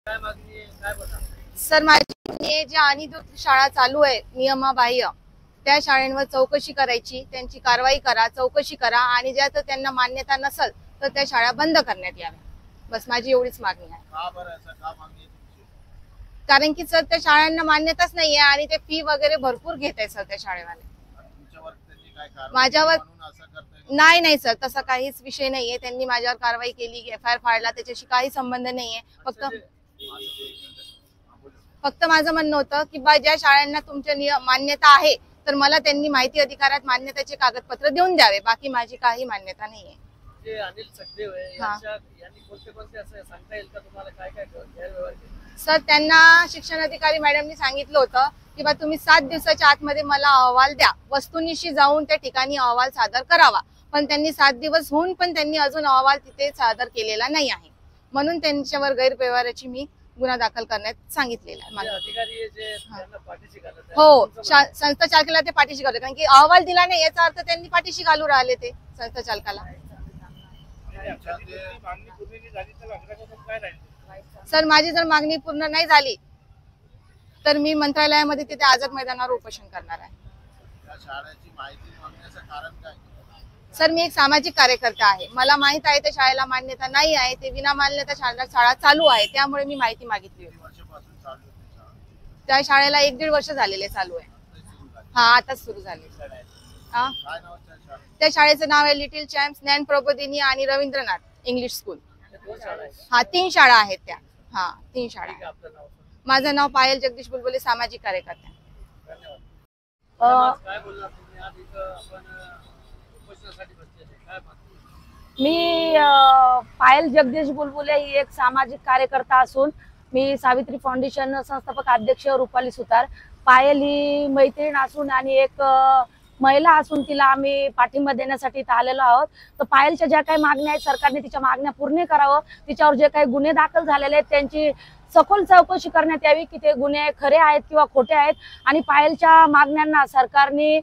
Sir माझी जी अनियमित शाळा चालू आहे नियमाबाह्य त्या शाळांवर चौकशी करायची, त्यांची कारवाई करा, चौकशी करा आणि ज्या तर त्यांना मान्यता नसेल तर त्या शाळा बंद करण्यात याव्या. बस माझी एवढीच मागणी आहे. कारण की सर त्या शाळांना मान्यताच नाहीये आणि ते फी वगैरे भरपूर घेत आहे सर त्या शाळेवाले. माझ्यावर नाही सर, तसा काहीच विषय नाहीये. त्यांनी माझ्यावर कारवाई केली, FIR फाडला, त्याच्याशी काही संबंध नाहीये. फक्त माझं म्हणणं होतं की बा ज्या शाळांना तुमच्या मान्यता आहे तर मला त्यांनी माहिती अधिकारात मान्यतेचे कागदपत्र देऊन द्यावे. बाकी माझी काही मान्यता नाहीये. जे अनिल सखदेव यांनी कोणते असं सांगता येईल का तुम्हाला काय गैरव्यवहार केले? सर त्यांना शिक्षण अधिकारी मॅडमनी सांगितलं होतं की बा तुम्ही 7 दिवसाच्या आतमध्ये मला अहवाल द्या, वस्तुनिशी जाऊन त्या ठिकाणी अहवाल सादर करावा. पण त्यांनी 7 दिवस होऊन पण त्यांनी अजून अहवाल तिथे सादर केलेला नाही आहे. म्हणून त्यांच्यावर गैरव्यवहाराची मी गुन्हा दाखल करण्यात सांगितलेला आहे. अधिकारी जे त्यांना पाठीशी घालत हो, संस्था चालकाला ते पाठीशी घालतात. कारण की अहवाल दिला नाही याचा अर्थ त्यांनी पाठीशी घालून राहिले ते संस्था चालकाला. सर माझी जर मागणी पूर्ण नाही झाली तर मी मंत्रालयामध्ये तिथे आझाद मैदानावर उपोषण करणार आहे. सर मी एक सामाजिक कार्यकर्ता आहे. मला माहित आहे त्या शाळेला मान्यता नाही आहे, ते विना मान्यता शाळा चालू आहे, त्यामुळे मी माहिती मागितली होती. त्या शाळेला 1-1.5 वर्ष झालेले चालू आहे. हा आताच सुरू झाले. त्या शाळेचं नाव आहे लिटिल चॅम्प्स, ज्ञान प्रबोधिनी आणि रवींद्रनाथ इंग्लिश स्कूल. हा 3 शाळा आहेत त्या. हा 3 शाळा. माझं नाव पायल जगदीश बुलबुले, सामाजिक कार्यकर्ता. मी पायल जगदीश बुलबुले ही एक सामाजिक कार्यकर्ता असून मी सावित्री फाउंडेशन संस्थापक अध्यक्ष रुपाली सुतार. पायल ही मैत्रीण असून आणि एक महिला असून तिला आम्ही पाठिंबा देण्यासाठी इथं आलेलो आहोत. तर पायलच्या ज्या काही मागण्या आहेत सरकारने तिच्या मागण्या पूर्ण करावं. तिच्यावर जे काही गुन्हे दाखल झालेले आहेत त्यांची सखोल चौकशी करण्यात यावी की ते गुन्हे खरे आहेत किंवा खोटे आहेत आणि पायलच्या मागण्यांना सरकारने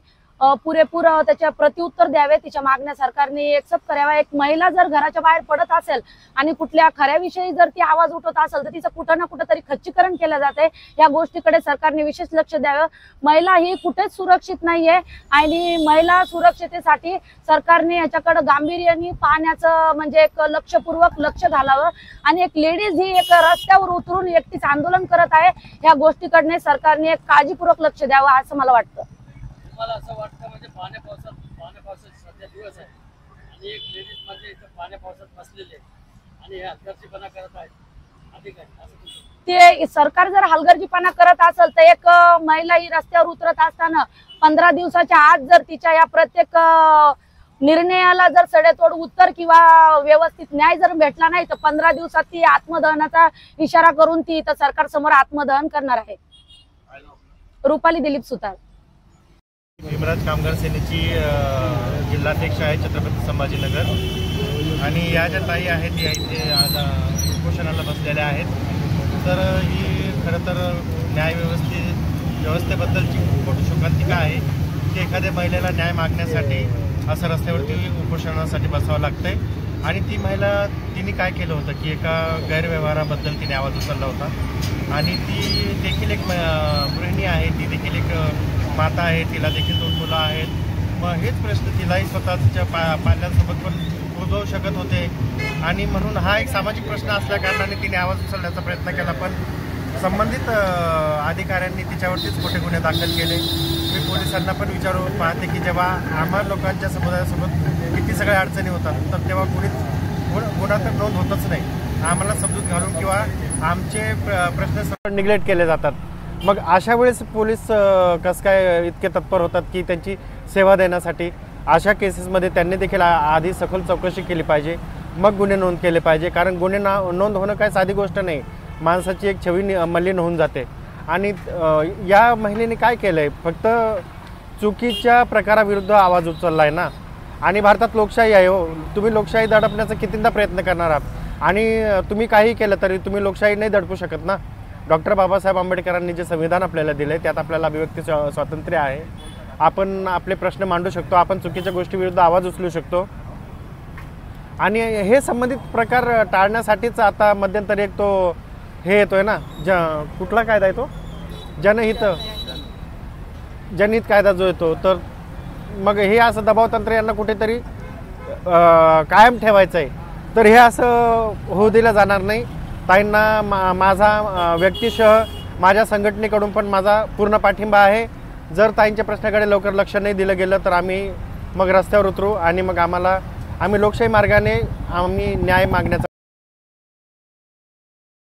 पुरेपूर त्याच्या प्रत्युत्तर द्यावे. तिच्या मागण्या सरकारने एक्सेप्ट कराव्या. एक महिला जर घराच्या बाहेर पडत असेल आणि कुठल्या खऱ्याविषयी जर ती आवाज उठवत असेल तर तिचं कुठं ना कुठं तरी खच्चीकरण केलं जाते. या गोष्टीकडे सरकारने विशेष लक्ष द्यावं. महिला ही कुठेच सुरक्षित नाहीये आणि महिला सुरक्षितेसाठी सरकारने याच्याकडे गांभीर्याने पाहण्याचं म्हणजे एक लक्षपूर्वक लक्ष घालावं. आणि एक लेडीज ही एक रस्त्यावर उतरून एकटीच आंदोलन करत आहे, या गोष्टीकडे सरकारने एक काळजीपूर्वक लक्ष द्यावं असं मला वाटतं. मला असं वाटतं म्हणजे पाण्या पावसात सध्या दिवस आहे आणि एक लेडीज म्हणजे इथं पाण्या पावसात बसलेले आणि हे हलगर्जीपणा करत आहेत अधिकारी. ते सरकार जर हलगर्जीपणा करत असेल तर एक महिला ही रस्त्यावर उतरत असताना 15 दिवसाच्या आत जर तिच्या या प्रत्येक निर्णयाला जर सडेतोड उत्तर किंवा व्यवस्थित न्याय जर भेटला नाही तर 15 दिवसात ती आत्मदहनाचा इशारा करून ती इथं सरकार समोर आत्मदहन करणार आहे. रुपाली दिलीप सुतार, भीमराज कामगार सेनेची जिल्हाध्यक्ष आहे छत्रपती संभाजीनगर. आणि या ज्या ताई आहेत या इथे आज उपोषणाला बसलेल्या आहेत. तर ही खरं तर व्यवस्थेबद्दलची खूप मोठी शोकांतिका आहे की एखाद्या महिलेला न्याय मागण्यासाठी असं रस्त्यावरती उपोषणासाठी बसावं लागतंय. आणि ती महिला तिने काय केलं होतं की एका गैरव्यवहाराबद्दल तिने आवाज उचलला होता आणि ती देखील एक गृहिणी आहे, ती देखील एक माता आहे, तिला देखील 2 मुलं आहेत. मग हेच प्रश्न तिलाही स्वतःच्या पाल्यांसोबत पण उद्भवू शकत होते आणि म्हणून हा एक सामाजिक प्रश्न असल्या कारणाने तिने आवाज उचलण्याचा प्रयत्न केला. पण संबंधित अधिकाऱ्यांनी तिच्यावरतीच खोटे गुन्हे दाखल केले. मी पोलिसांना पण विचारू पाहते की जेव्हा आम्हा लोकांच्या समुदायासोबत किती सगळ्या अडचणी होतात तर तेव्हा कुणीच गुन्हा तर नोंद होतच नाही. आम्हाला समजूत घालून किंवा आमचे प्रश्न सर्व निग्लेक्ट केले जातात. मग अशा वेळेस पोलीस कसं काय इतके तत्पर होतात की त्यांची सेवा देण्यासाठी. अशा केसेसमध्ये त्यांनी देखील आधी सखोल चौकशी केली पाहिजे, मग गुन्हे नोंद केले पाहिजे. कारण गुन्हे नोंद होणं काय साधी गोष्ट नाही. माणसाची एक छवी मलिन होऊन जाते. आणि या महिलेने काय केलं आहे, फक्त चुकीच्या प्रकाराविरुद्ध आवाज उचलला आहे ना. आणि भारतात लोकशाही आहे हो. तुम्ही लोकशाही दडपण्याचा कितींदा प्रयत्न करणार आहात आणि तुम्ही काही केलं तरी तुम्ही लोकशाही नाही दडपू शकत ना. डॉक्टर बाबासाहेब आंबेडकरांनी जे संविधान आपल्याला दिले त्यात आपल्याला अभिव्यक्ती स्वातंत्र्य आहे. आपण आपले प्रश्न मांडू शकतो, आपण चुकीच्या गोष्टीविरुद्ध आवाज उचलू शकतो. आणि हे संबंधित प्रकार टाळण्यासाठीच आता मध्यंतरी एक तो हे येतोय ना कुठला कायदा आहे तो जनहित कायदा जो येतो, तर मग हे असं दबावतंत्र यांना कुठेतरी कायम ठेवायचं आहे. तर हे असं होऊ दिलं जाणार नाही. ताईंना माझा व्यक्तिशः माझ्या संघटनेकडून पण माझा पूर्ण पाठिंबा आहे. जर ताईंच्या प्रश्नाकडे लवकर लक्ष नाही दिलं गेलं तर आम्ही मग रस्त्यावर उतरू आणि मग आम्ही लोकशाही मार्गाने न्याय मागण्याचा